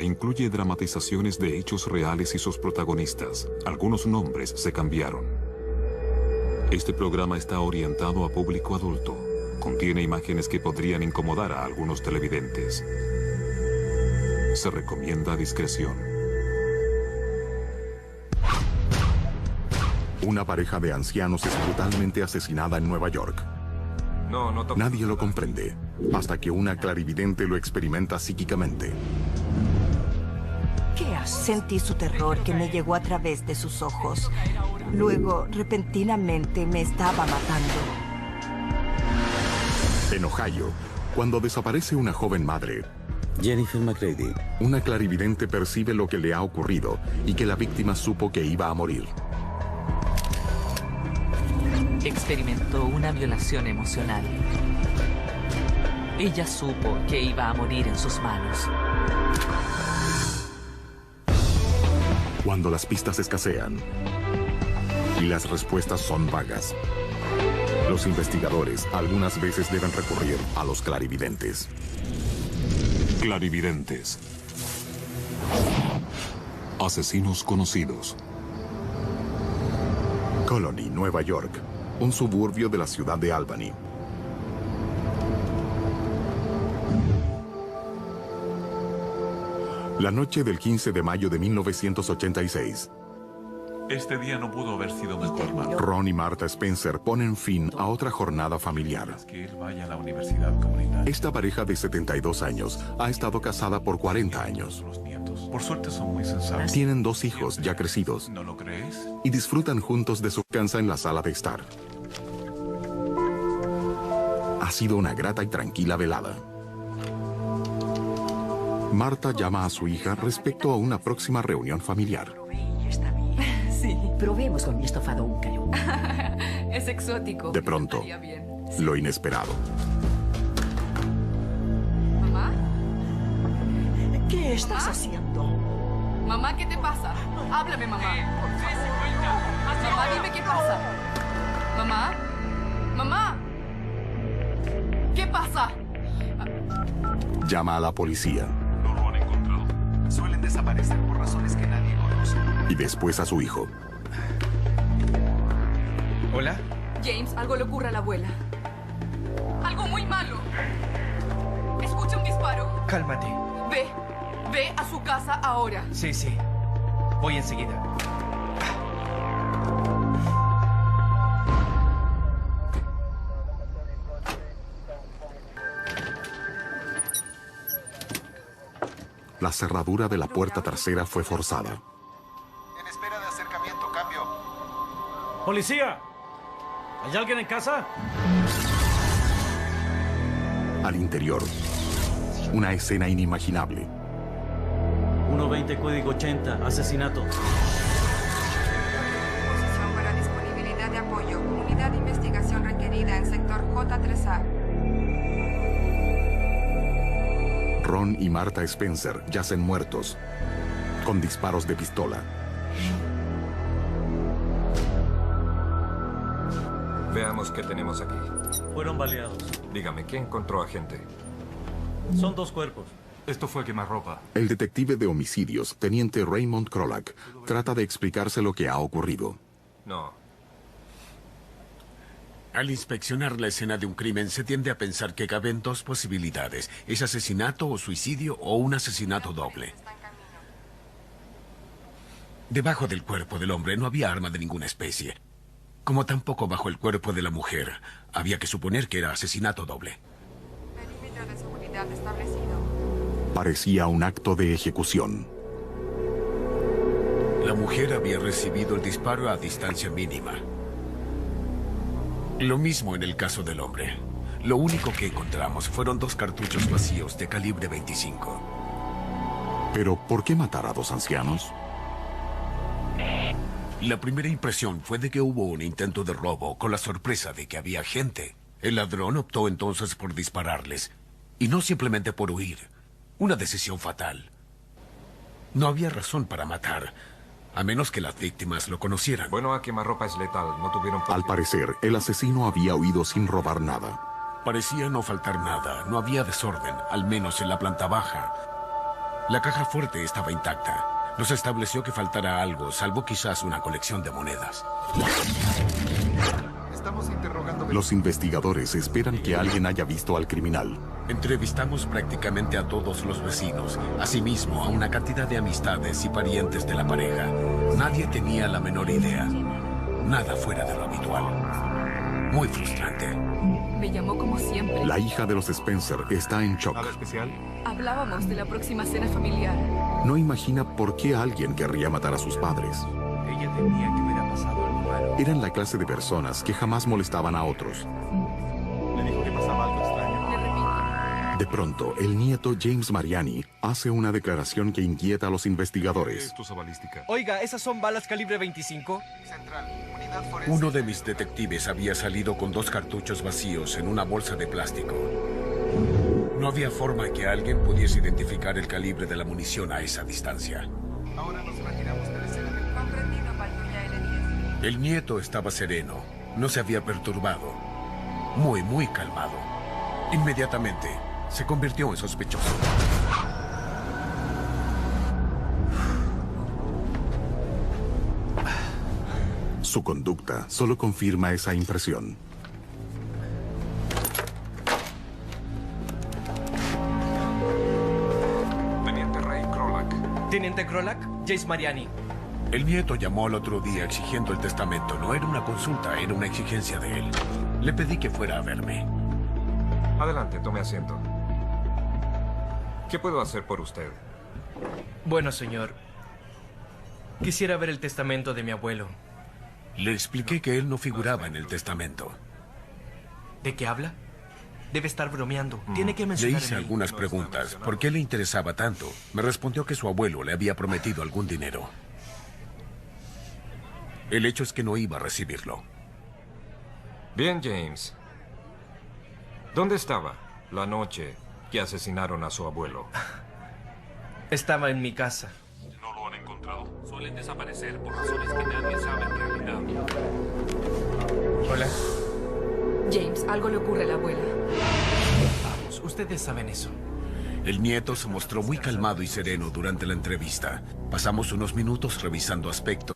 Incluye dramatizaciones de hechos reales y sus protagonistas. Algunos nombres se cambiaron. Este programa está orientado a público adulto. Contiene imágenes que podrían incomodar a algunos televidentes. Se recomienda discreción. Una pareja de ancianos es brutalmente asesinada en Nueva York. Nadie lo comprende, hasta que una clarividente lo experimenta psíquicamente. Sentí su terror que me llegó a través de sus ojos. Luego, repentinamente, me estaba matando. En Ohio, cuando desaparece una joven madre, Jennifer McCready, una clarividente percibe lo que le ha ocurrido y que la víctima supo que iba a morir. Experimentó una violación emocional. Ella supo que iba a morir en sus manos. Cuando las pistas escasean y las respuestas son vagas, los investigadores algunas veces deben recurrir a los clarividentes. Clarividentes. Asesinos conocidos. Colony, Nueva York, un suburbio de la ciudad de Albany. La noche del 15 de mayo de 1986. Este día no pudo haber sido mejor, Marta. Ron y Marta Spencer ponen fin a otra jornada familiar. Que él vaya a la universidad comunitaria. Esta pareja de 72 años ha estado casada por 40 años. Los nietos, por suerte, son muy sensatos. Tienen 2 hijos ya crecidos. ¿No lo crees? Y disfrutan juntos de su casa en la sala de estar. Ha sido una grata y tranquila velada. Marta llama a su hija respecto a una próxima reunión familiar. Sí. Probemos con mi estofado húngaro. Es exótico. De pronto, lo inesperado. ¿Mamá? ¿Qué estás haciendo? Mamá, ¿qué te pasa? Háblame, mamá. Mamá, dime qué pasa. Mamá. Mamá. ¿Qué pasa? Llama a la policía. No lo han encontrado. Suelen desaparecer por razones que nadie conoce. Y después a su hijo. ¿Hola? James, algo le ocurre a la abuela. Algo muy malo. Escucha un disparo. Cálmate. Ve a su casa ahora. Sí. Voy enseguida. La cerradura de la puerta trasera fue forzada. En espera de acercamiento, cambio. ¡Policía! ¿Hay alguien en casa? Al interior, una escena inimaginable. 120 código 80, asesinato. Posición para disponibilidad de apoyo. Unidad de investigación requerida en sector J3A. Ron y Marta Spencer yacen muertos, con disparos de pistola. Veamos qué tenemos aquí. Fueron baleados. Dígame, ¿qué encontró, agente? Son 2 cuerpos. Esto fue quemarropa. El detective de homicidios, teniente Raymond Krolak, trata de explicarse lo que ha ocurrido. No. Al inspeccionar la escena de un crimen, se tiende a pensar que caben 2 posibilidades. Es asesinato o suicidio o un asesinato doble. Debajo del cuerpo del hombre no había arma de ninguna especie. Como tampoco bajo el cuerpo de la mujer. Había que suponer que era asesinato doble. Perímetro de seguridad establecido. Parecía un acto de ejecución. La mujer había recibido el disparo a distancia mínima. Lo mismo en el caso del hombre. Lo único que encontramos fueron 2 cartuchos vacíos de calibre 25. Pero, ¿por qué matar a 2 ancianos? La primera impresión fue de que hubo un intento de robo, con la sorpresa de que había gente. El ladrón optó entonces por dispararles, y no simplemente por huir. Una decisión fatal. No había razón para matar, a menos que las víctimas lo conocieran. Bueno, a quemarropa es letal. No tuvieron... Al parecer, el asesino había huido sin robar nada. Parecía no faltar nada. No había desorden, al menos en la planta baja. La caja fuerte estaba intacta. Nos estableció que faltara algo, salvo quizás una colección de monedas. Estamos interrogando... Los investigadores esperan que alguien haya visto al criminal. Entrevistamos prácticamente a todos los vecinos, asimismo a una cantidad de amistades y parientes de la pareja. Nadie tenía la menor idea. Nada fuera de lo habitual. Muy frustrante. Me llamó como siempre. La hija de los Spencer está en shock. ¿Nada especial? Hablábamos de la próxima cena familiar. No imagina por qué alguien querría matar a sus padres. Ella temía que hubiera pasado algo malo. Eran la clase de personas que jamás molestaban a otros. Me dijo que pasaba algo extraño. Le repito. De pronto, el nieto James Mariani hace una declaración que inquieta a los investigadores. Esto es balística. Oiga, ¿esas son balas calibre 25? Central, unidad forense. Uno de mis detectives había salido con 2 cartuchos vacíos en una bolsa de plástico. No había forma que alguien pudiese identificar el calibre de la munición a esa distancia. Ahora nos retiramos de la escena. Comprendido, patrulla L10. El nieto estaba sereno, no se había perturbado. Muy calmado. Inmediatamente, se convirtió en sospechoso. Su conducta solo confirma esa impresión. Teniente Ray Krolak. Teniente Krolak, James Mariani. El nieto llamó al otro día exigiendo el testamento. No era una consulta, era una exigencia de él. Le pedí que fuera a verme. Adelante, tome asiento. ¿Qué puedo hacer por usted? Bueno, señor. Quisiera ver el testamento de mi abuelo. Le expliqué que él no figuraba en el testamento. ¿De qué habla? Debe estar bromeando. Tiene que Le mencionar hice en él. algunas preguntas. ¿Por qué le interesaba tanto? Me respondió que su abuelo le había prometido algún dinero. El hecho es que no iba a recibirlo. Bien, James. ¿Dónde estaba la noche que asesinaron a su abuelo? Estaba en mi casa. No lo han encontrado. Suelen desaparecer por razones que nadie sabe en realidad. Hola. James, algo le ocurre a la abuela. Vamos, ustedes saben eso. El nieto se mostró muy calmado y sereno durante la entrevista. Pasamos unos minutos revisando aspectos.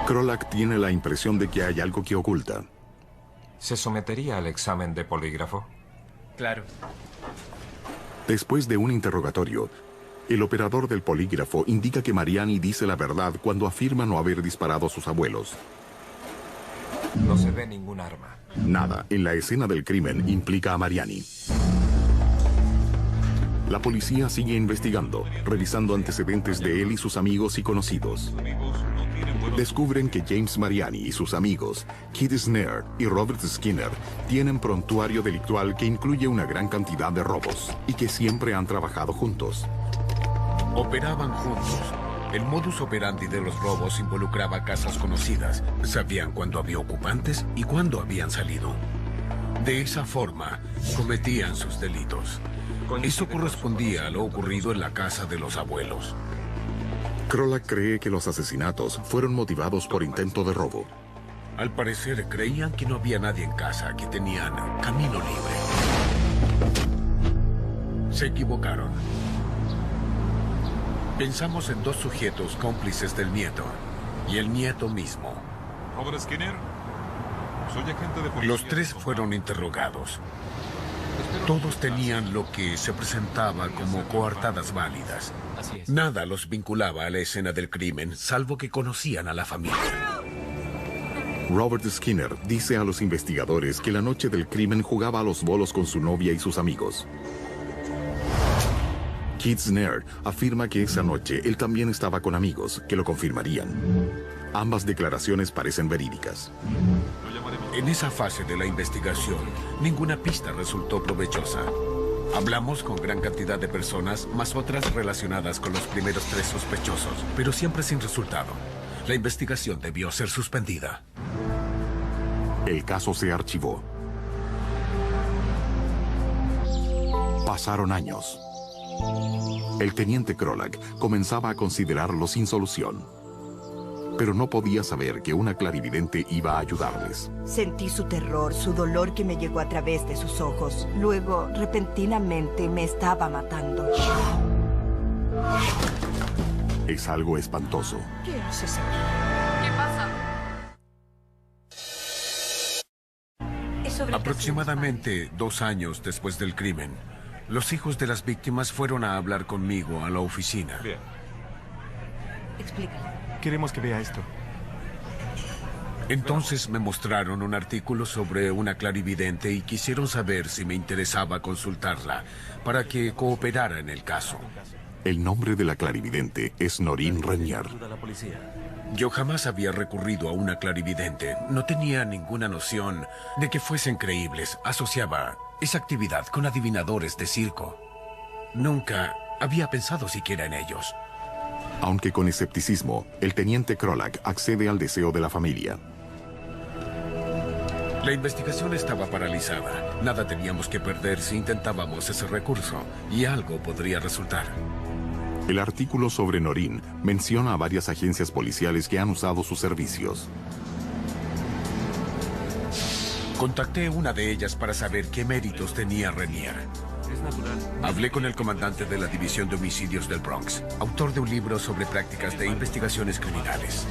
Krolak tiene la impresión de que hay algo que oculta. ¿Se sometería al examen de polígrafo? Claro. Después de un interrogatorio, el operador del polígrafo indica que Mariani dice la verdad cuando afirma no haber disparado a sus abuelos. No se ve ningún arma. Nada en la escena del crimen implica a Mariani. La policía sigue investigando, revisando antecedentes de él y sus amigos y conocidos. Descubren que James Mariani y sus amigos, Keith Snare y Robert Skinner, tienen prontuario delictual que incluye una gran cantidad de robos y que siempre han trabajado juntos. Operaban juntos. El modus operandi de los robos involucraba casas conocidas. Sabían cuándo había ocupantes y cuándo habían salido. De esa forma, cometían sus delitos. Eso correspondía a lo ocurrido en la casa de los abuelos. Krolak cree que los asesinatos fueron motivados por intento de robo. Al parecer, creían que no había nadie en casa, que tenían camino libre. Se equivocaron. Pensamos en 2 sujetos cómplices del nieto y el nieto mismo. Robert Skinner, soy agente de policía. Los 3 fueron interrogados. Todos tenían lo que se presentaba como coartadas válidas. Así es. Nada los vinculaba a la escena del crimen, salvo que conocían a la familia. Robert Skinner dice a los investigadores que la noche del crimen jugaba a los bolos con su novia y sus amigos. Keith Snare afirma que esa noche él también estaba con amigos, que lo confirmarían. Ambas declaraciones parecen verídicas. En esa fase de la investigación, ninguna pista resultó provechosa. Hablamos con gran cantidad de personas, más otras relacionadas con los primeros 3 sospechosos, pero siempre sin resultado. La investigación debió ser suspendida. El caso se archivó. Pasaron años. El teniente Krolak comenzaba a considerarlo sin solución. Pero no podía saber que una clarividente iba a ayudarles. Sentí su terror, su dolor que me llegó a través de sus ojos. Luego, repentinamente, me estaba matando. Es algo espantoso. ¿Qué haces aquí? ¿Qué pasa? Aproximadamente 2 años después del crimen, los hijos de las víctimas fueron a hablar conmigo a la oficina. Bien. Explícale. Queremos que vea esto. Entonces me mostraron un artículo sobre una clarividente y quisieron saber si me interesaba consultarla para que cooperara en el caso. El nombre de la clarividente es Noreen Renier. Yo jamás había recurrido a una clarividente. No tenía ninguna noción de que fuesen creíbles. Asociaba esa actividad con adivinadores de circo. Nunca había pensado siquiera en ellos. Aunque con escepticismo, el teniente Krolak accede al deseo de la familia. La investigación estaba paralizada. Nada teníamos que perder si intentábamos ese recurso, y algo podría resultar. El artículo sobre Noreen menciona a varias agencias policiales que han usado sus servicios. Contacté una de ellas para saber qué méritos tenía Renier. Hablé con el comandante de la División de Homicidios del Bronx, autor de un libro sobre prácticas de investigaciones criminales.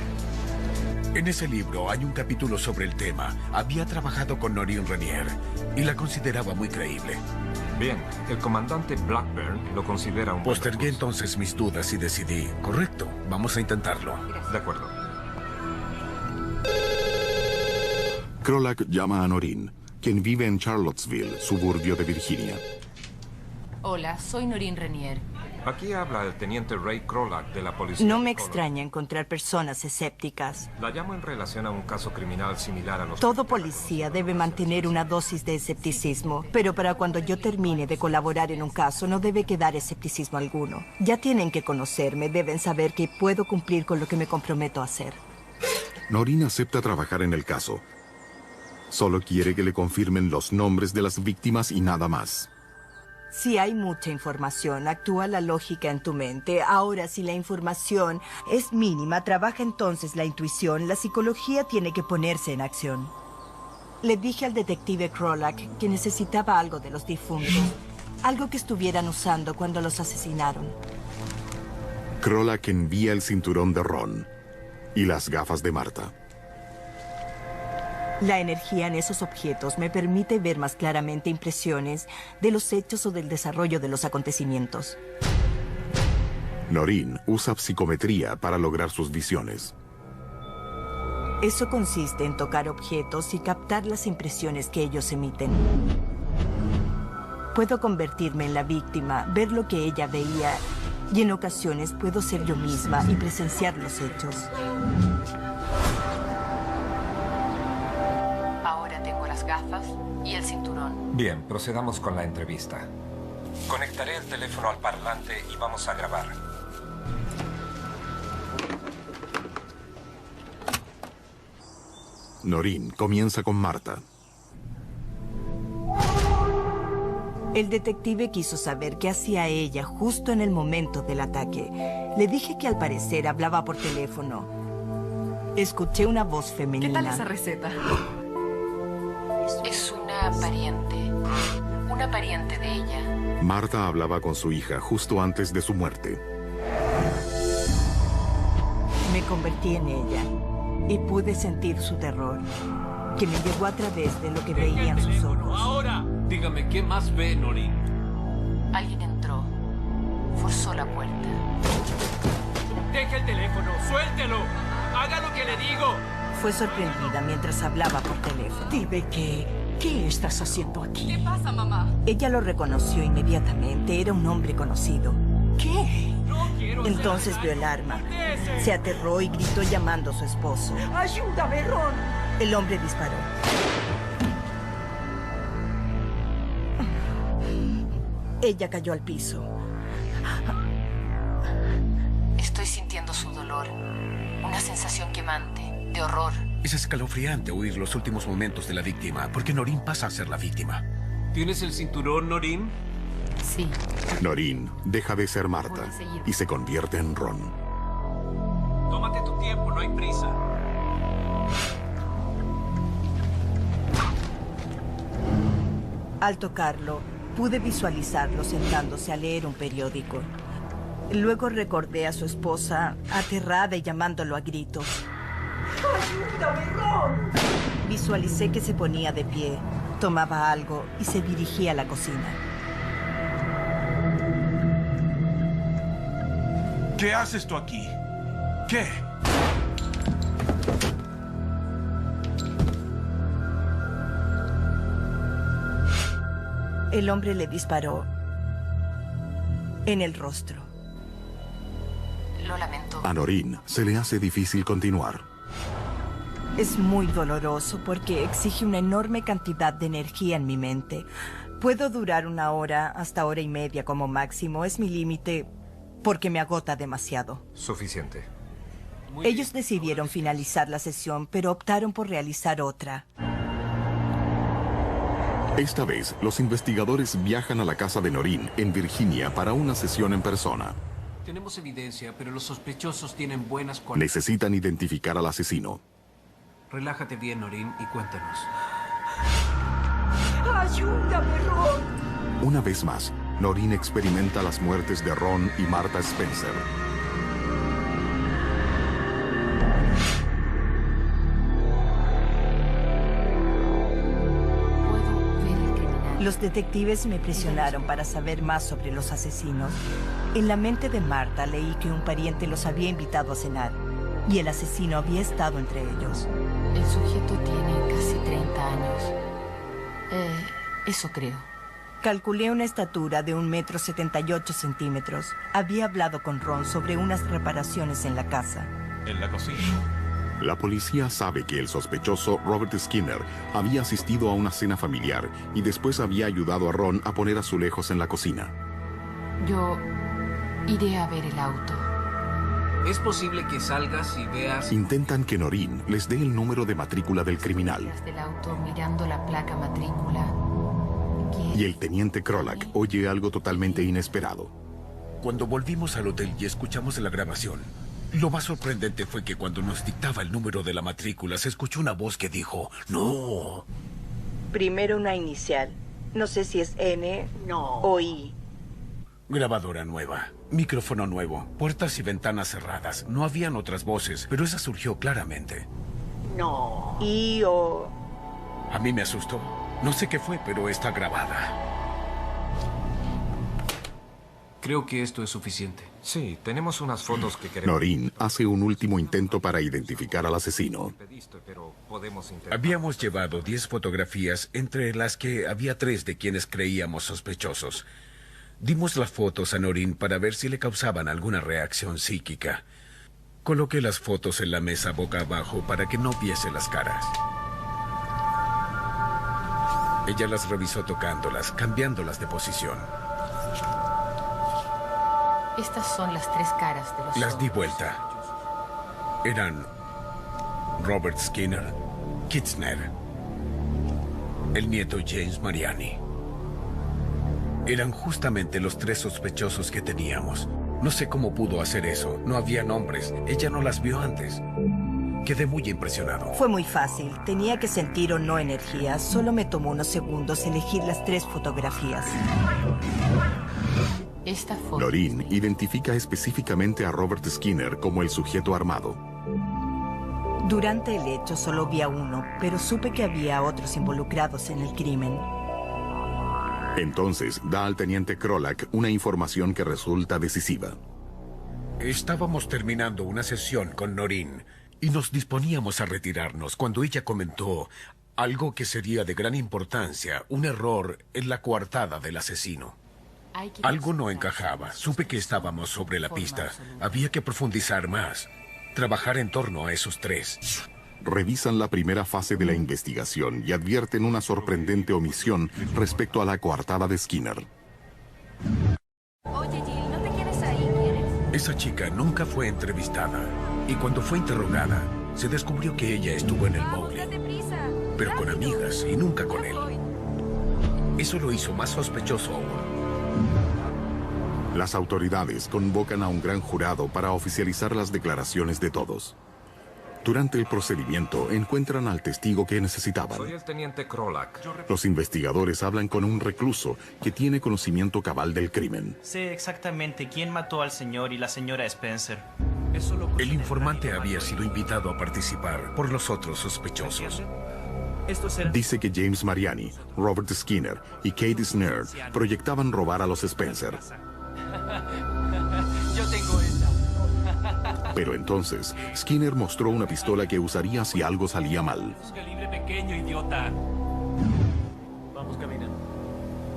En ese libro hay un capítulo sobre el tema. Había trabajado con Noreen Renier y la consideraba muy creíble. Bien, el comandante Blackburn lo considera un... Postergué entonces mis dudas y decidí, correcto, vamos a intentarlo. De acuerdo. Krolak llama a Noreen, quien vive en Charlottesville, suburbio de Virginia. Hola, soy Noreen Renier. Aquí habla el teniente Ray Krolak de la policía. No me extraña encontrar personas escépticas. La llamo en relación a un caso criminal similar a los... Todo policía debe mantener una dosis de escepticismo, pero para cuando yo termine de colaborar en un caso no debe quedar escepticismo alguno. Ya tienen que conocerme, deben saber que puedo cumplir con lo que me comprometo a hacer. Noreen acepta trabajar en el caso. Solo quiere que le confirmen los nombres de las víctimas y nada más. Si hay mucha información, actúa la lógica en tu mente. Ahora, si la información es mínima, trabaja entonces la intuición. La psicología tiene que ponerse en acción. Le dije al detective Krolak que necesitaba algo de los difuntos. Algo que estuvieran usando cuando los asesinaron. Krolak envía el cinturón de Ron y las gafas de Marta. La energía en esos objetos me permite ver más claramente impresiones de los hechos o del desarrollo de los acontecimientos. Noreen usa psicometría para lograr sus visiones. Eso consiste en tocar objetos y captar las impresiones que ellos emiten. Puedo convertirme en la víctima, ver lo que ella veía, y en ocasiones puedo ser yo misma y presenciar los hechos. Gafas y el cinturón. Bien, procedamos con la entrevista. Conectaré el teléfono al parlante y vamos a grabar. Noreen comienza con Marta. El detective quiso saber qué hacía ella justo en el momento del ataque. Le dije que al parecer hablaba por teléfono. Escuché una voz femenina. ¿Qué tal esa receta? Es una pariente de ella. Marta hablaba con su hija justo antes de su muerte. Me convertí en ella y pude sentir su terror, que me llegó a través de lo que veían sus ojos. Ahora, dígame, ¿qué más ve, Noreen? Alguien entró, forzó la puerta. Deje el teléfono, suéltelo. Haga lo que le digo. Fue sorprendida mientras hablaba por teléfono. Dime ¿qué estás haciendo aquí? ¿Qué pasa, mamá? Ella lo reconoció inmediatamente. Era un hombre conocido. ¿Qué? Entonces vio el arma. Se aterró y gritó llamando a su esposo. ¡Ayúdame, Ron! El hombre disparó. Ella cayó al piso. Estoy sintiendo su dolor. Una sensación quemante, de horror. Es escalofriante oír los últimos momentos de la víctima, porque Noreen pasa a ser la víctima. ¿Tienes el cinturón, Noreen? Sí. Noreen deja de ser Marta y se convierte en Ron. Tómate tu tiempo, no hay prisa. Al tocarlo, pude visualizarlo sentándose a leer un periódico. Luego recordé a su esposa, aterrada y llamándolo a gritos. ¡Ayúdame, Ron! Visualicé que se ponía de pie, tomaba algo y se dirigía a la cocina. ¿Qué haces tú aquí? ¿Qué? El hombre le disparó en el rostro. Lo lamento. A Noreen se le hace difícil continuar. Es muy doloroso porque exige una enorme cantidad de energía en mi mente. Puedo durar 1 hora hasta 1.5 horas como máximo. Es mi límite porque me agota demasiado. Suficiente. Ellos decidieron finalizar la sesión, pero optaron por realizar otra. Esta vez, los investigadores viajan a la casa de Noreen en Virginia para una sesión en persona. Tenemos evidencia, pero los sospechosos tienen buenas cualidades. Necesitan identificar al asesino. Relájate bien, Noreen, y cuéntanos. ¡Ayúdame, Ron! Una vez más, Noreen experimenta las muertes de Ron y Martha Spencer. Los detectives me presionaron para saber más sobre los asesinos. En la mente de Martha leí que un pariente los había invitado a cenar y el asesino había estado entre ellos. El sujeto tiene casi 30 años. Eso creo. Calculé una estatura de 1,78 m. Había hablado con Ron sobre unas reparaciones en la casa. En la cocina. La policía sabe que el sospechoso Robert Skinner había asistido a una cena familiar y después había ayudado a Ron a poner azulejos en la cocina. Yo iré a ver el auto. Es posible que salgas y veas... Intentan que Noreen les dé el número de matrícula del criminal. Del auto mirando la placa matrícula. Y el teniente Krolak oye algo totalmente inesperado. Cuando volvimos al hotel y escuchamos la grabación, lo más sorprendente fue que cuando nos dictaba el número de la matrícula se escuchó una voz que dijo, ¡no! Primero una inicial. No sé si es N o I. Grabadora nueva, micrófono nuevo, puertas y ventanas cerradas. No habían otras voces, pero esa surgió claramente. No. I o... A mí me asustó. No sé qué fue, pero está grabada. Creo que esto es suficiente. Sí, tenemos unas fotos que queremos... Noreen hace un último intento para identificar al asesino. Habíamos llevado 10 fotografías, entre las que había 3 de quienes creíamos sospechosos. Dimos las fotos a Noreen para ver si le causaban alguna reacción psíquica. Coloqué las fotos en la mesa boca abajo para que no viese las caras. Ella las revisó tocándolas, cambiándolas de posición. Estas son las 3 caras de los Las di hombres. vuelta. Eran Robert Skinner, Kitzner, el nieto James Mariani. Eran justamente los 3 sospechosos que teníamos. No sé cómo pudo hacer eso. No había nombres. Ella no las vio antes. Quedé muy impresionado. Fue muy fácil. Tenía que sentir o no energía. Solo me tomó unos segundos elegir las 3 fotografías. Esta foto. Noreen identifica específicamente a Robert Skinner como el sujeto armado. Durante el hecho solo vi a uno, pero supe que había otros involucrados en el crimen. Entonces da al teniente Krolak una información que resulta decisiva. Estábamos terminando una sesión con Noreen y nos disponíamos a retirarnos cuando ella comentó algo que sería de gran importancia, un error en la coartada del asesino. Algo no encajaba. Supe que estábamos sobre la pista. Había que profundizar más. Trabajar en torno a esos 3. Revisan la primera fase de la investigación y advierten una sorprendente omisión respecto a la coartada de Skinner. Oye, Jill, ¿no te quedes ahí, quieres? Esa chica nunca fue entrevistada. Y cuando fue interrogada, se descubrió que ella estuvo en el bowling. Pero con amigas y nunca con él. Eso lo hizo más sospechoso aún. Las autoridades convocan a un gran jurado para oficializar las declaraciones de todos. Durante el procedimiento, encuentran al testigo que necesitaban. Soy el teniente Krolak. Los investigadores hablan con un recluso que tiene conocimiento cabal del crimen. Sé exactamente quién mató al señor y la señora Spencer. El informante había sido invitado a participar por los otros sospechosos. Dice que James Mariani, Robert Skinner y Kate Snare proyectaban robar a los Spencer. Yo tengo esta. Pero entonces, Skinner mostró una pistola que usaría si algo salía mal. Calibre pequeño, idiota. Vamos caminando.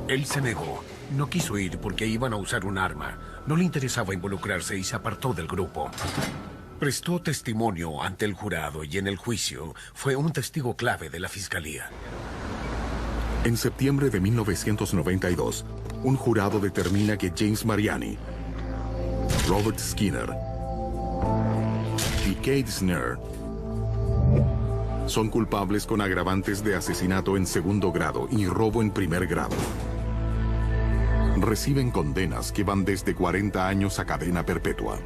Él se negó. No quiso ir porque iban a usar un arma. No le interesaba involucrarse y se apartó del grupo. Prestó testimonio ante el jurado y en el juicio fue un testigo clave de la fiscalía. En septiembre de 1992, un jurado determina que James Mariani, Robert Skinner y Kate Snare son culpables con agravantes de asesinato en segundo grado y robo en primer grado. Reciben condenas que van desde 40 años a cadena perpetua.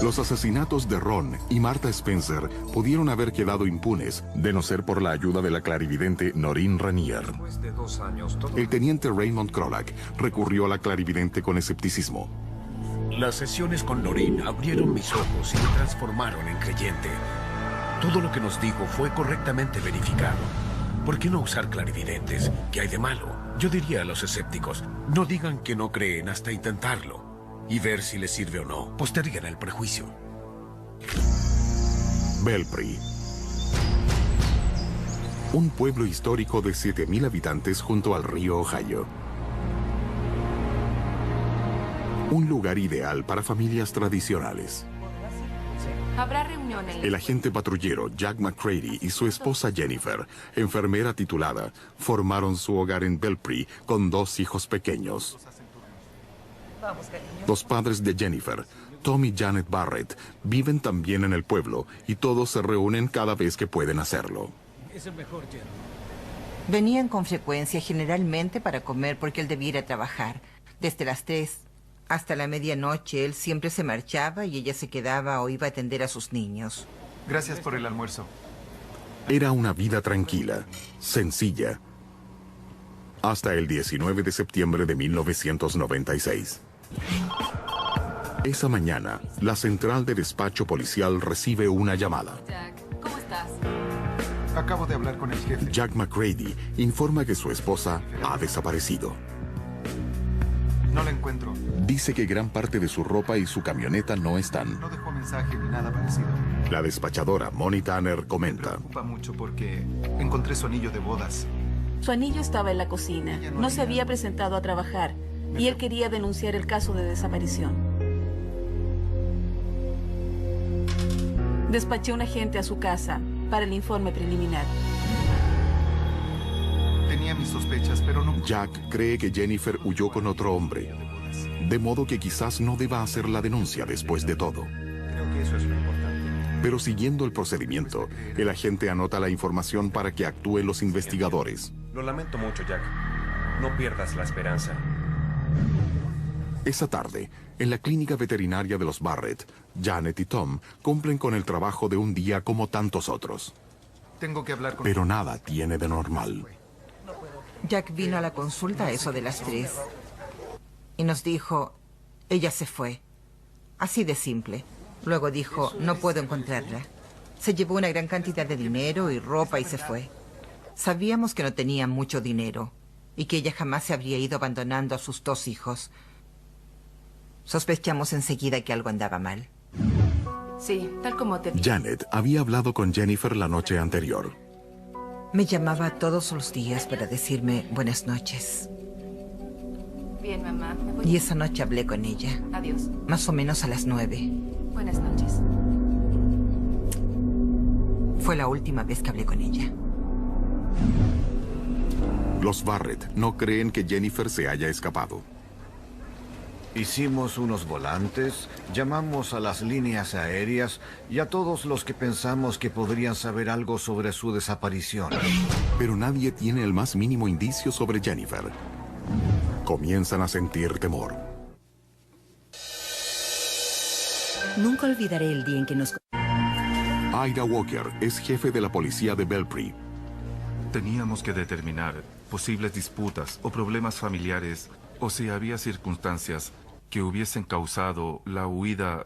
Los asesinatos de Ron y Martha Spencer pudieron haber quedado impunes de no ser por la ayuda de la clarividente Noreen Ranier. Después de 2 años, todo... El teniente Raymond Krolak recurrió a la clarividente con escepticismo. Las sesiones con Noreen abrieron mis ojos y me transformaron en creyente. Todo lo que nos dijo fue correctamente verificado. ¿Por qué no usar clarividentes? ¿Qué hay de malo? Yo diría a los escépticos, no digan que no creen hasta intentarlo. Y ver si les sirve o no. Posterguen el prejuicio. Belpre. Un pueblo histórico de 7,000 habitantes junto al río Ohio. Un lugar ideal para familias tradicionales. Habrá reunión en El agente patrullero Jack McCready y su esposa Jennifer, enfermera titulada, formaron su hogar en Belpre con 2 hijos pequeños. Los padres de Jennifer, Tom y Janet Barrett, viven también en el pueblo y todos se reúnen cada vez que pueden hacerlo. Es el mejor, Jerry. Venían con frecuencia, generalmente para comer porque él debía ir a trabajar. Desde las 3 hasta la medianoche él siempre se marchaba y ella se quedaba o iba a atender a sus niños. Gracias por el almuerzo. Era una vida tranquila, sencilla, hasta el 19 de septiembre de 1996. Esa mañana, la central de despacho policial recibe una llamada. Jack, ¿cómo estás? Acabo de hablar con el jefe. Jack McCready informa que su esposa ha desaparecido. No la encuentro. Dice que gran parte de su ropa y su camioneta no están. No dejó mensaje ni nada parecido. La despachadora Monty Tanner comenta. Me preocupa mucho porque encontré su anillo de bodas. Su anillo estaba en la cocina. No se había presentado a trabajar y él quería denunciar el caso de desaparición. Despaché a un agente a su casa para el informe preliminar. Tenía mis sospechas, pero no... Jack cree que Jennifer huyó con otro hombre, de modo que quizás no deba hacer la denuncia después de todo. Creo que eso es lo importante. Pero siguiendo el procedimiento, el agente anota la información para que actúen los investigadores. Lo lamento mucho, Jack. No pierdas la esperanza. Esa tarde, en la clínica veterinaria de los Barrett, Janet y Tom cumplen con el trabajo de un día como tantos otros. Tengo que hablar con... Pero nada tiene de normal. Jack vino a la consulta a eso de las 3 y nos dijo, ella se fue. Así de simple. Luego dijo, no puedo encontrarla. Se llevó una gran cantidad de dinero y ropa y se fue. Sabíamos que no tenía mucho dinero y que ella jamás se habría ido abandonando a sus 2 hijos. Sospechamos enseguida que algo andaba mal. Sí, tal como te... Janet había hablado con Jennifer la noche anterior. Me llamaba todos los días para decirme buenas noches. Bien, mamá. Me voy. Y esa noche hablé con ella. Adiós. Más o menos a las 9. Buenas noches. Fue la última vez que hablé con ella. Los Barrett no creen que Jennifer se haya escapado. Hicimos unos volantes, llamamos a las líneas aéreas y a todos los que pensamos que podrían saber algo sobre su desaparición. Pero nadie tiene el más mínimo indicio sobre Jennifer. Comienzan a sentir temor. Nunca olvidaré el día en que nos... Ida Walker es jefe de la policía de Belpre. Teníamos que determinar posibles disputas o problemas familiares o si había circunstancias que hubiesen causado la huida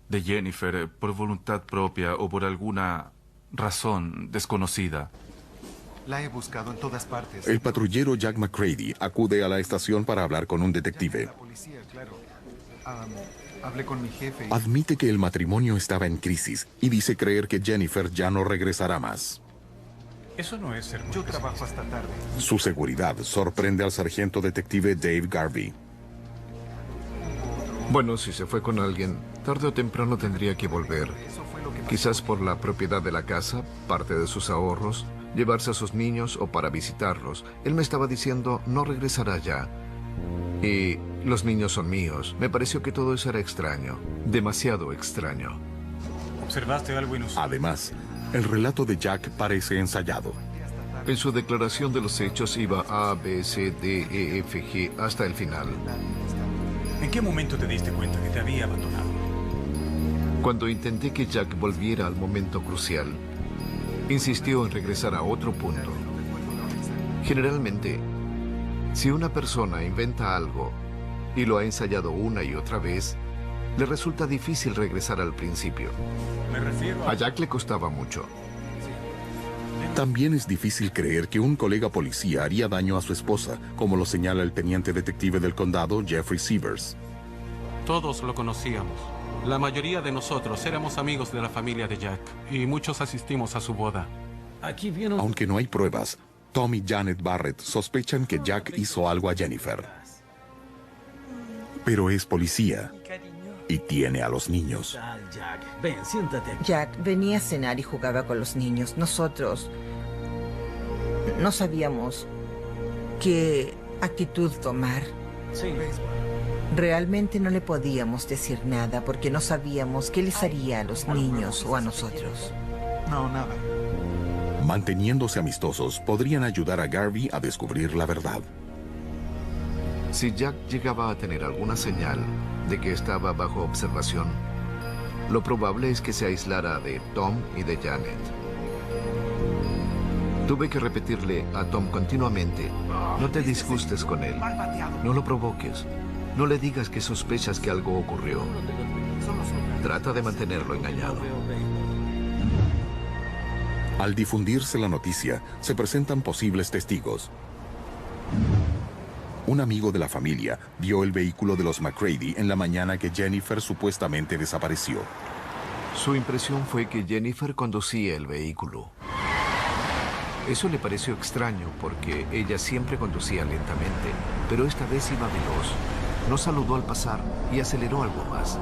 de Jennifer por voluntad propia o por alguna razón desconocida. La he buscado en todas partes. El patrullero Jack McCready acude a la estación para hablar con un detective. La policía, claro. Hablé con mi jefe. Admite que el matrimonio estaba en crisis y dice creer que Jennifer ya no regresará más. Eso no es ser muy Yo trabajo hasta tarde. Su seguridad sorprende al sargento detective Dave Garvey. Bueno, si se fue con alguien, tarde o temprano tendría que volver. Quizás por la propiedad de la casa, parte de sus ahorros, llevarse a sus niños o para visitarlos. Él me estaba diciendo, no regresará ya. Y los niños son míos. Me pareció que todo eso era extraño. Demasiado extraño. ¿Observaste algo inusual? Además, el relato de Jack parece ensayado. En su declaración de los hechos iba A, B, C, D, E, F, G hasta el final. ¿En qué momento te diste cuenta que te había abandonado? Cuando intenté que Jack volviera al momento crucial, insistió en regresar a otro punto. Generalmente, si una persona inventa algo y lo ha ensayado una y otra vez, le resulta difícil regresar al principio. A Jack le costaba mucho. También es difícil creer que un colega policía haría daño a su esposa, como lo señala el teniente detective del condado, Jeffrey Sievers. Todos lo conocíamos. La mayoría de nosotros éramos amigos de la familia de Jack y muchos asistimos a su boda. Aunque no hay pruebas, Tom y Janet Barrett sospechan que Jack hizo algo a Jennifer. Pero es policía y tiene a los niños. Jack, ven, siéntate aquí. Jack venía a cenar y jugaba con los niños. Nosotros no sabíamos qué actitud tomar. Sí. Realmente no le podíamos decir nada porque no sabíamos qué les haría a los niños o a nosotros. No, nada. Manteniéndose amistosos, podrían ayudar a Garvey a descubrir la verdad. Si Jack llegaba a tener alguna señal de que estaba bajo observación, lo probable es que se aislara de Tom y de Janet. Tuve que repetirle a Tom continuamente, no te disgustes con él, no lo provoques, no le digas que sospechas que algo ocurrió. Trata de mantenerlo engañado. Al difundirse la noticia, se presentan posibles testigos. Un amigo de la familia vio el vehículo de los McCready en la mañana que Jennifer supuestamente desapareció. Su impresión fue que Jennifer conducía el vehículo. Eso le pareció extraño porque ella siempre conducía lentamente, pero esta vez iba veloz. No saludó al pasar y aceleró algo más.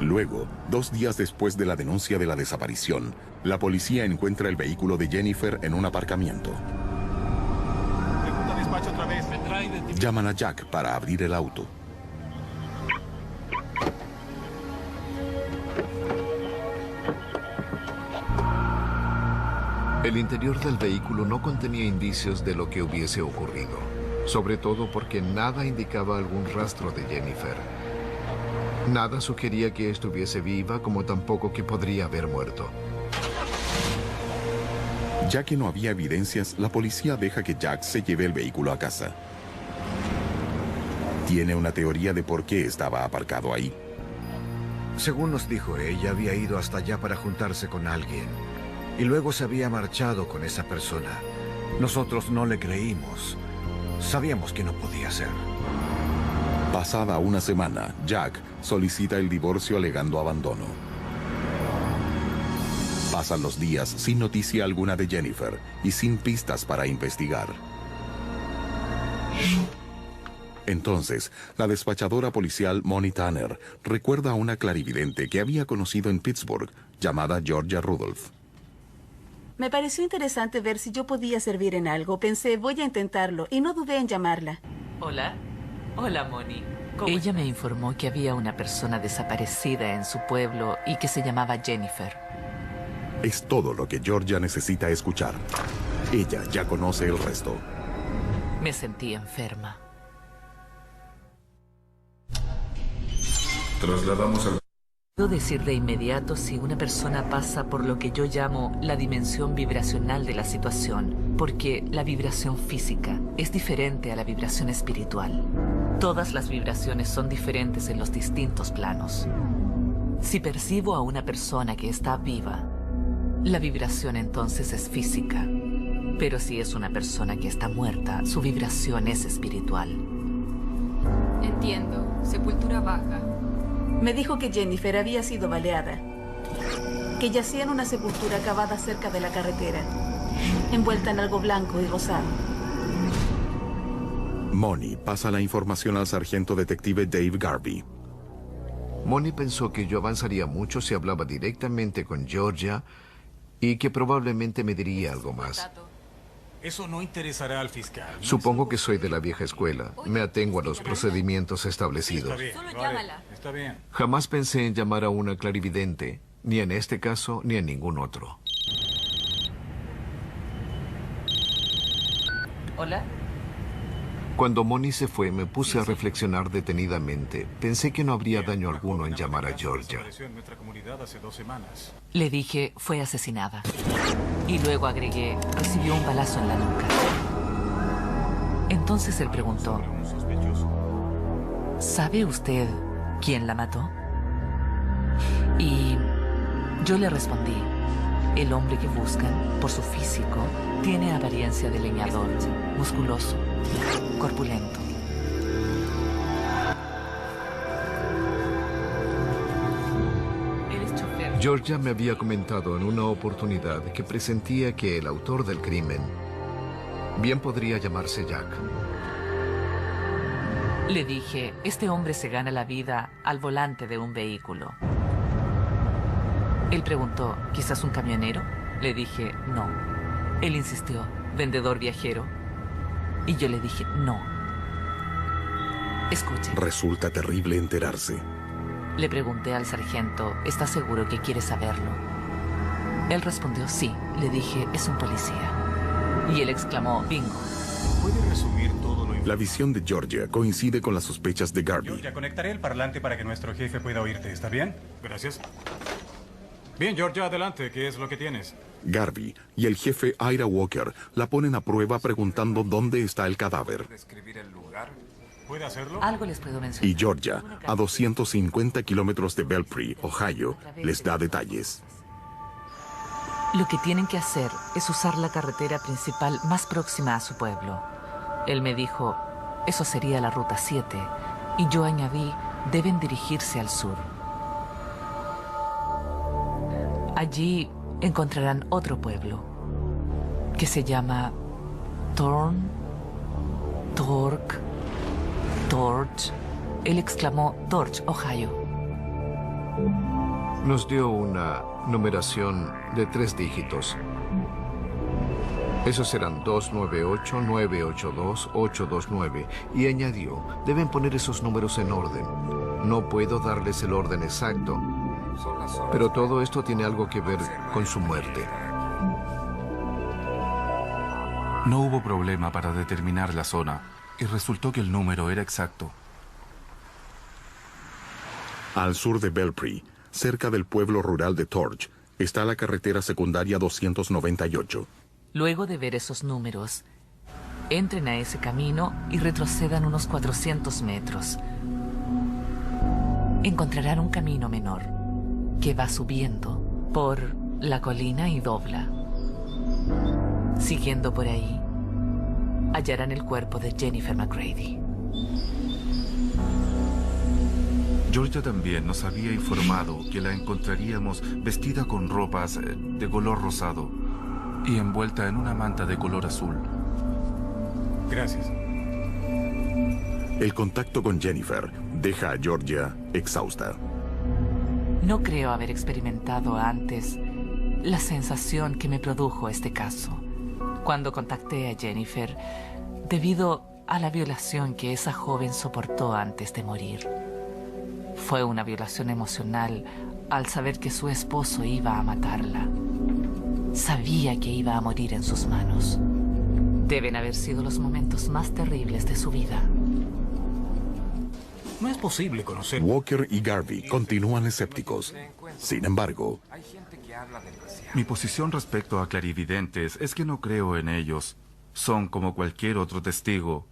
Luego, 2 días después de la denuncia de la desaparición, la policía encuentra el vehículo de Jennifer en un aparcamiento. Llaman a Jack para abrir el auto. El interior del vehículo no contenía indicios de lo que hubiese ocurrido, sobre todo porque nada indicaba algún rastro de Jennifer. Nada sugería que estuviese viva, como tampoco que podría haber muerto. Ya que no había evidencias, la policía deja que Jack se lleve el vehículo a casa. Tiene una teoría de por qué estaba aparcado ahí. Según nos dijo, ella había ido hasta allá para juntarse con alguien. Y luego se había marchado con esa persona. Nosotros no le creímos. Sabíamos que no podía ser. Pasada una semana, Jack solicita el divorcio alegando abandono. Pasan los días sin noticia alguna de Jennifer y sin pistas para investigar. Entonces, la despachadora policial Moni Tanner recuerda a una clarividente que había conocido en Pittsburgh, llamada Georgia Rudolph. Me pareció interesante ver si yo podía servir en algo. Pensé, voy a intentarlo, y no dudé en llamarla. Hola. Hola, Moni. Ella me informó que había una persona desaparecida en su pueblo y que se llamaba Jennifer. Es todo lo que Georgia necesita escuchar. Ella ya conoce el resto. Me sentí enferma. Trasladamos al Puedo decir de inmediato si una persona pasa por lo que yo llamo la dimensión vibracional de la situación, porque la vibración física es diferente a la vibración espiritual. Todas las vibraciones son diferentes en los distintos planos. Si percibo a una persona que está viva, la vibración entonces es física. Pero si es una persona que está muerta, su vibración es espiritual. Entiendo. Sepultura baja. Me dijo que Jennifer había sido baleada, que yacía en una sepultura cavada cerca de la carretera, envuelta en algo blanco y rosado. Moni pasa la información al sargento detective Dave Garvey. Moni pensó que yo avanzaría mucho si hablaba directamente con Georgia y que probablemente me diría algo más. Eso no interesará al fiscal. Supongo que soy de la vieja escuela. Me atengo a los procedimientos establecidos. Está bien, Solo llámala. Está bien. Jamás pensé en llamar a una clarividente, ni en este caso ni en ningún otro. ¿Hola? Cuando Moni se fue, me puse a reflexionar detenidamente. Pensé que no habría daño alguno en llamar a Georgia. Le dije, fue asesinada. Y luego agregué, recibió un balazo en la nuca. Entonces él preguntó, ¿sabe usted quién la mató? Y yo le respondí, el hombre que buscan, por su físico, tiene apariencia de leñador, musculoso, corpulento. Georgia me había comentado en una oportunidad que presentía que el autor del crimen bien podría llamarse Jack. Le dije, este hombre se gana la vida al volante de un vehículo. Él preguntó, ¿quizás un camionero? Le dije, no. Él insistió, ¿vendedor viajero? Y yo le dije, no. Escuche. Resulta terrible enterarse. Le pregunté al sargento, ¿está seguro que quiere saberlo? Él respondió, sí. Le dije, es un policía. Y él exclamó, bingo. ¿Puede resumir todo lo La visión de Georgia coincide con las sospechas de Garvey. Georgia, conectaré el parlante para que nuestro jefe pueda oírte. ¿Está bien? Gracias. Bien, Georgia, adelante. ¿Qué es lo que tienes? Garvey y el jefe Ira Walker la ponen a prueba preguntando dónde está el cadáver. ¿Describir el lugar? ¿Puede hacerlo? Algo les puedo mencionar. Y Georgia, a 250 kilómetros de Belpre, Ohio, les da detalles. Lo que tienen que hacer es usar la carretera principal más próxima a su pueblo. Él me dijo, eso sería la Ruta 7, y yo añadí, deben dirigirse al sur. Allí encontrarán otro pueblo, que se llama Torch. Él exclamó, Torch, Ohio. Nos dio una numeración de 3 dígitos. Esos eran 298, 982, 829. Y añadió, deben poner esos números en orden. No puedo darles el orden exacto, pero todo esto tiene algo que ver con su muerte. No hubo problema para determinar la zona, y resultó que el número era exacto. Al sur de Belpre, cerca del pueblo rural de Torch, está la carretera secundaria 298. Luego de ver esos números, entren a ese camino y retrocedan unos 400 metros. Encontrarán un camino menor que va subiendo por la colina y dobla. Siguiendo por ahí, hallarán el cuerpo de Jennifer McGrady. Georgia también nos había informado que la encontraríamos vestida con ropas de color rosado y envuelta en una manta de color azul. Gracias. El contacto con Jennifer deja a Georgia exhausta. No creo haber experimentado antes la sensación que me produjo este caso cuando contacté a Jennifer debido a la violación que esa joven soportó antes de morir. Fue una violación emocional al saber que su esposo iba a matarla. Sabía que iba a morir en sus manos. Deben haber sido los momentos más terribles de su vida. No es posible conocer. Walker y Garvey continúan escépticos. Sin embargo, mi posición respecto a clarividentes es que no creo en ellos. Son como cualquier otro testigo.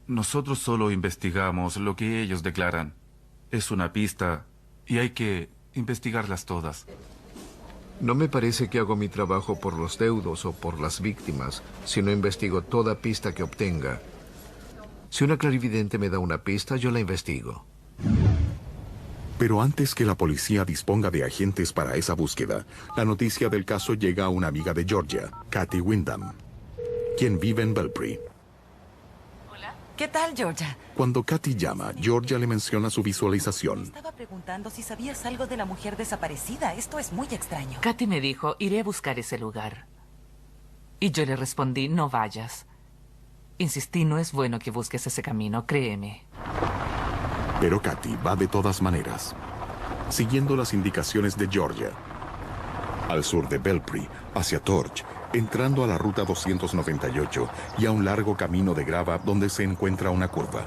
Nosotros solo investigamos lo que ellos declaran. Es una pista y hay que investigarlas todas. No me parece que hago mi trabajo por los deudos o por las víctimas, si no investigo toda pista que obtenga. Si una clarividente me da una pista, yo la investigo. pero antes que la policía disponga de agentes para esa búsqueda, la noticia del caso llega a una amiga de Georgia, Kathy Wyndham, quien vive en Belpre. ¿Qué tal, Georgia? Cuando Kathy llama, Georgia le menciona su visualización. Estaba preguntando si sabías algo de la mujer desaparecida. Esto es muy extraño. Kathy me dijo, iré a buscar ese lugar. Y yo le respondí, no vayas. Insistí, no es bueno que busques ese camino, créeme. Pero Kathy va de todas maneras, siguiendo las indicaciones de Georgia. Al sur de Belpre, hacia Torch, entrando a la ruta 298 y a un largo camino de grava donde se encuentra una curva.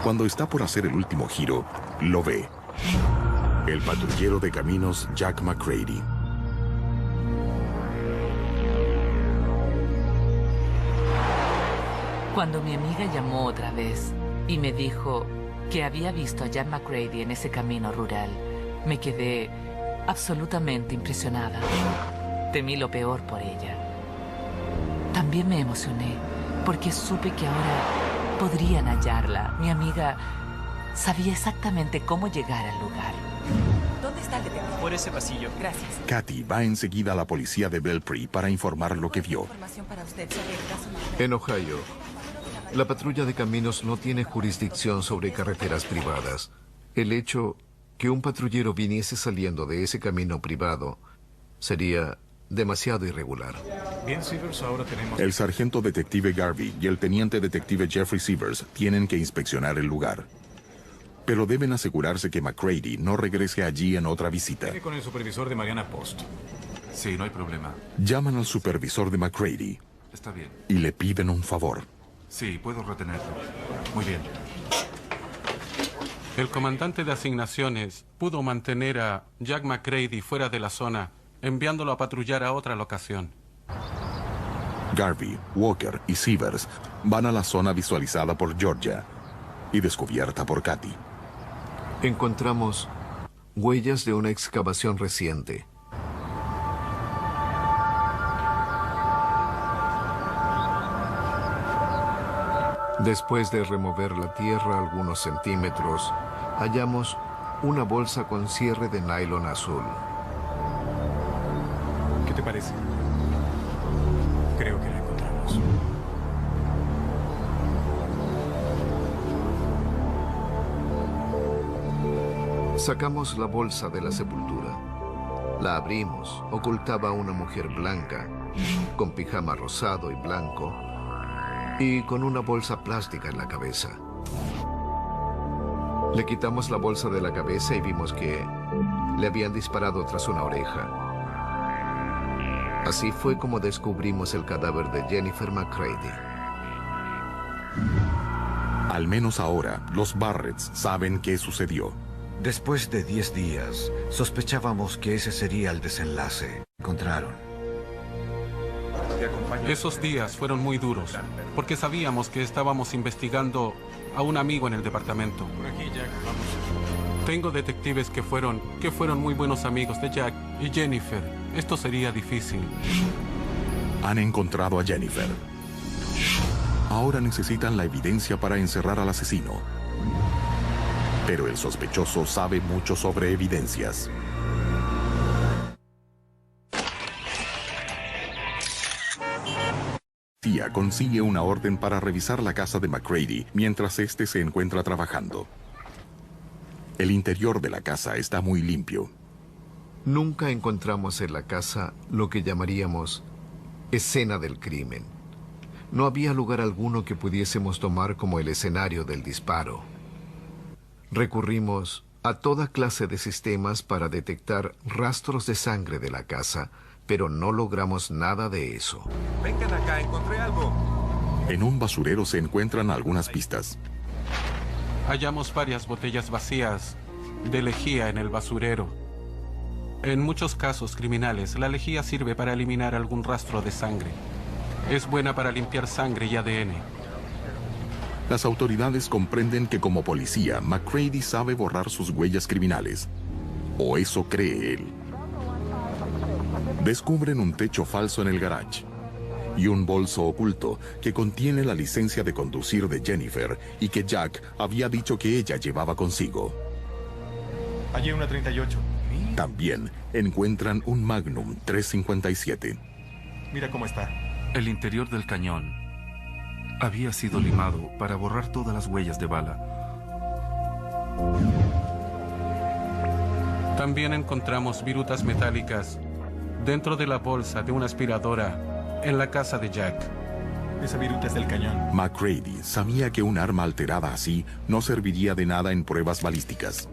Cuando está por hacer el último giro, lo ve. El patrullero de caminos Jack McCready. Cuando mi amiga llamó otra vez y me dijo que había visto a Jack McCready en ese camino rural, me quedé absolutamente impresionada. Temí lo peor por ella. También me emocioné porque supe que ahora podrían hallarla. Mi amiga sabía exactamente cómo llegar al lugar. ¿Dónde está el detective? Por ese pasillo. Gracias. Kathy va enseguida a la policía de Belpre para informar lo que vio. Información para usted sobre el caso. En Ohio, la patrulla de caminos no tiene jurisdicción sobre carreteras privadas. El hecho que un patrullero viniese saliendo de ese camino privado sería demasiado irregular. Bien, Severs, ahora tenemos... El sargento detective Garvey y el teniente detective Jeffrey Severs tienen que inspeccionar el lugar. Pero deben asegurarse que McCready no regrese allí en otra visita. Viene con el supervisor de Mariana Post. Sí, no hay problema. Llaman al supervisor de McCready. Está bien. Y le piden un favor. Sí, puedo retenerlo. Muy bien. El comandante de asignaciones pudo mantener a Jack McCready fuera de la zona, enviándolo a patrullar a otra locación. Garvey, Walker y Severs van a la zona visualizada por Georgia y descubierta por Kathy. Encontramos huellas de una excavación reciente. Después de remover la tierra algunos centímetros, hallamos una bolsa con cierre de nylon azul. ¿Qué te parece? Creo que la encontramos. Sacamos la bolsa de la sepultura. La abrimos. Ocultaba a una mujer blanca, con pijama rosado y blanco, y con una bolsa plástica en la cabeza. Le quitamos la bolsa de la cabeza y vimos que le habían disparado tras una oreja. Así fue como descubrimos el cadáver de Jennifer McCready. Al menos ahora, los Barretts saben qué sucedió. Después de 10 días, sospechábamos que ese sería el desenlace. Encontraron. Esos días fueron muy duros, porque sabíamos que estábamos investigando a un amigo en el departamento. Por aquí, Jack, vamos. Tengo detectives que fueron muy buenos amigos de Jack y Jennifer. Esto sería difícil. Han encontrado a Jennifer. Ahora necesitan la evidencia para encerrar al asesino. Pero el sospechoso sabe mucho sobre evidencias. Tía consigue una orden para revisar la casa de McCready mientras este se encuentra trabajando. El interior de la casa está muy limpio. Nunca encontramos en la casa lo que llamaríamos escena del crimen. No había lugar alguno que pudiésemos tomar como el escenario del disparo. Recurrimos a toda clase de sistemas para detectar rastros de sangre de la casa, pero no logramos nada de eso. Vengan acá, encontré algo. En un basurero se encuentran algunas pistas. hallamos varias botellas vacías de lejía en el basurero. En muchos casos criminales, la lejía sirve para eliminar algún rastro de sangre. Es buena para limpiar sangre y ADN. Las autoridades comprenden que como policía, McCready sabe borrar sus huellas criminales. O eso cree él. Descubren un techo falso en el garage y un bolso oculto que contiene la licencia de conducir de Jennifer y que Jack había dicho que ella llevaba consigo. Allí una 38. También encuentran un Magnum 357. Mira cómo está. El interior del cañón había sido limado para borrar todas las huellas de bala. También encontramos virutas metálicas dentro de la bolsa de una aspiradora en la casa de Jack. Esa viruta es del cañón. McCready sabía que un arma alterada así no serviría de nada en pruebas balísticas.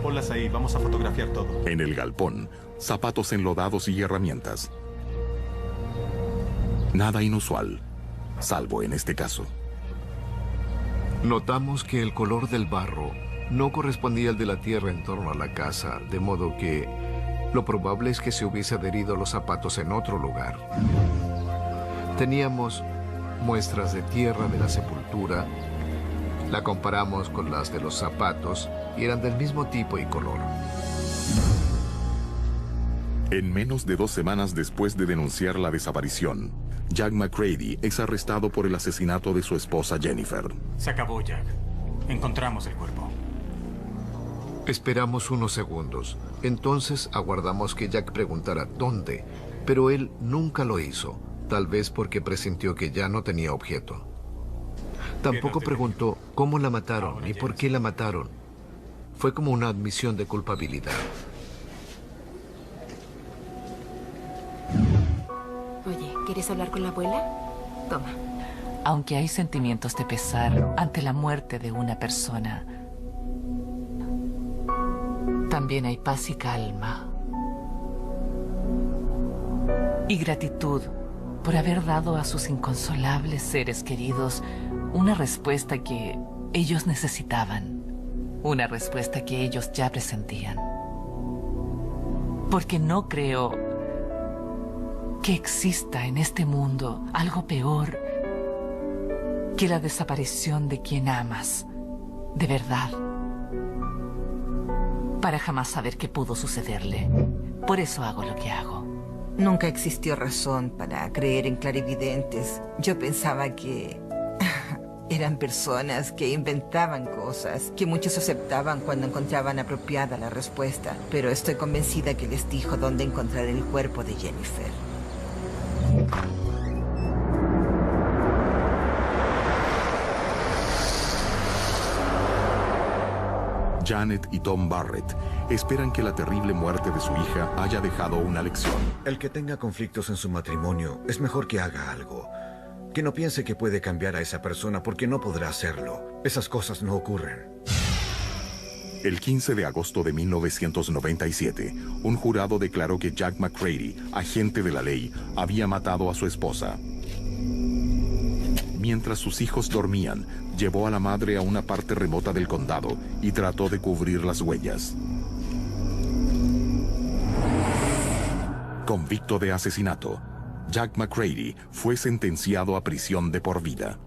Ponlas ahí, vamos a fotografiar todo. En el galpón, zapatos enlodados y herramientas. Nada inusual, salvo en este caso. Notamos que el color del barro no correspondía al de la tierra en torno a la casa, de modo que lo probable es que se hubiese adherido los zapatos en otro lugar. Teníamos muestras de tierra de la sepultura, la comparamos con las de los zapatos y eran del mismo tipo y color. En menos de 2 semanas después de denunciar la desaparición, Jack McCready es arrestado por el asesinato de su esposa Jennifer. Se acabó, Jack. Encontramos el cuerpo. Esperamos unos segundos. Entonces aguardamos que Jack preguntara dónde, pero él nunca lo hizo, tal vez porque presintió que ya no tenía objeto. Tampoco preguntó cómo la mataron ni por qué la mataron. Fue como una admisión de culpabilidad. Oye, ¿quieres hablar con la abuela? Toma. Aunque hay sentimientos de pesar ante la muerte de una persona, también hay paz y calma. Y gratitud por haber dado a sus inconsolables seres queridos una respuesta que ellos necesitaban. Una respuesta que ellos ya presentían. Porque no creo que exista en este mundo algo peor que la desaparición de quien amas, de verdad, para jamás saber qué pudo sucederle. Por eso hago lo que hago. Nunca existió razón para creer en clarividentes. Yo pensaba que eran personas que inventaban cosas, que muchos aceptaban cuando encontraban apropiada la respuesta. Pero estoy convencida que les dijo dónde encontrar el cuerpo de Jennifer. Janet y Tom Barrett esperan que la terrible muerte de su hija haya dejado una lección. El que tenga conflictos en su matrimonio es mejor que haga algo. Que no piense que puede cambiar a esa persona porque no podrá hacerlo. Esas cosas no ocurren. El 15 de agosto de 1997, un jurado declaró que Jack McCready, agente de la ley, había matado a su esposa. Mientras sus hijos dormían, llevó a la madre a una parte remota del condado y trató de cubrir las huellas. Convicto de asesinato, Jack McCready fue sentenciado a prisión de por vida.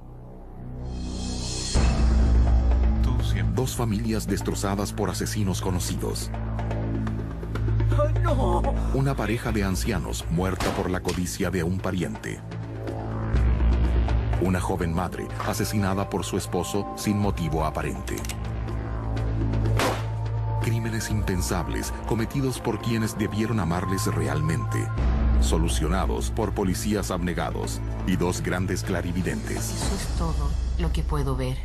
2 familias destrozadas por asesinos conocidos. Una pareja de ancianos muerta por la codicia de un pariente. Una joven madre asesinada por su esposo sin motivo aparente. Crímenes impensables cometidos por quienes debieron amarles realmente. Solucionados por policías abnegados y 2 grandes clarividentes. Eso es todo lo que puedo ver.